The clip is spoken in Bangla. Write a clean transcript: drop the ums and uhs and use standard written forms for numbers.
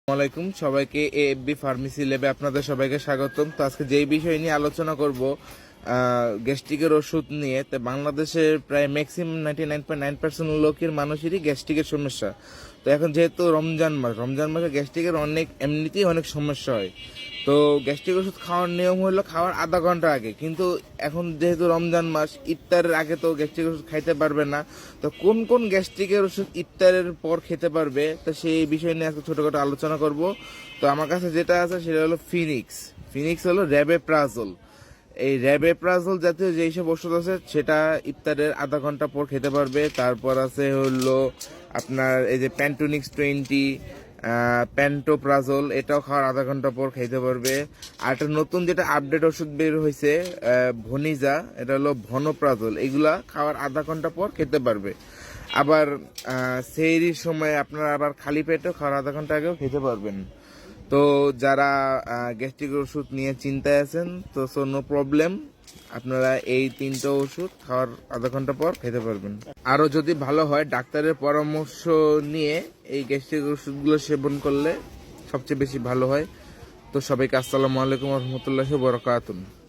আসসালামাইকুম সবাইকে এএফবি ফার্মেসি ল্যাবে আপনাদের সবাইকে স্বাগতম। তো আজকে যেই বিষয় নিয়ে আলোচনা করব গ্যাস্ট্রিকের ওষুধ নিয়ে। তো বাংলাদেশের প্রায় ম্যাক্সিমাম 99.9% লোকের মানুষেরই গ্যাস্ট্রিকের সমস্যা। তো এখন যেহেতু রমজান মাসে গ্যাস্ট্রিকের এমনিতেই অনেক সমস্যা হয়। তো গ্যাস্ট্রিক ওষুধ খাওয়ার নিয়ম হলো খাওয়ার আধা ঘন্টা আগে, কিন্তু এখন যেহেতু রমজান মাস, ইফতারের আগে তো গ্যাস্ট্রিক ওষুধ খাইতে পারবে না। তো কোন কোন গ্যাস্ট্রিকের ওষুধ ইফতারের পর খেতে পারবে, তো সেই বিষয় নিয়ে আজকে ছোটখাটো আলোচনা করব। তো আমার কাছে যেটা আছে সেটা হলো ফিনিক্স হলো র্যাবেপ্রাজল। এই র্যাবেপ্রাজল জাতীয় যেসব ওষুধ আছে সেটা ইফতারের আধা ঘন্টা পর খেতে পারবে। তারপর আছে হলো আপনার এই যে প্যান্টোনিক্স 20, প্যান্টোপ্রাজল, এটাও খাওয়ার আধা ঘন্টা পর খেতে পারবে। আর একটা নতুন যেটা আপডেট ওষুধ বের হয়েছে ভনিজা, এটা হলো ভনোপ্রাজল, এগুলা খাওয়ার আধা ঘন্টা পর খেতে পারবে। আবার সেহরির সময় আপনারা আবার খালি পেটেও খাওয়ার আধা ঘন্টা আগেও খেতে পারবেন। তো যারা গ্যাস্ট্রিক ওষুধ নিয়ে চিন্তায় আছেন, তো নো প্রবলেম, আপনারা এই 3টা ওষুধ খাওয়ার আধা ঘন্টা পর খেতে পারবেন। আরও যদি ভালো হয় ডাক্তারের পরামর্শ নিয়ে এই গ্যাস্ট্রিক ওষুধগুলো সেবন করলে সবচেয়ে বেশি ভালো হয়। তো সবাইকে আসসালামু আলাইকুম রহমতুল্লাহি ওয়া বারাকাতুহু।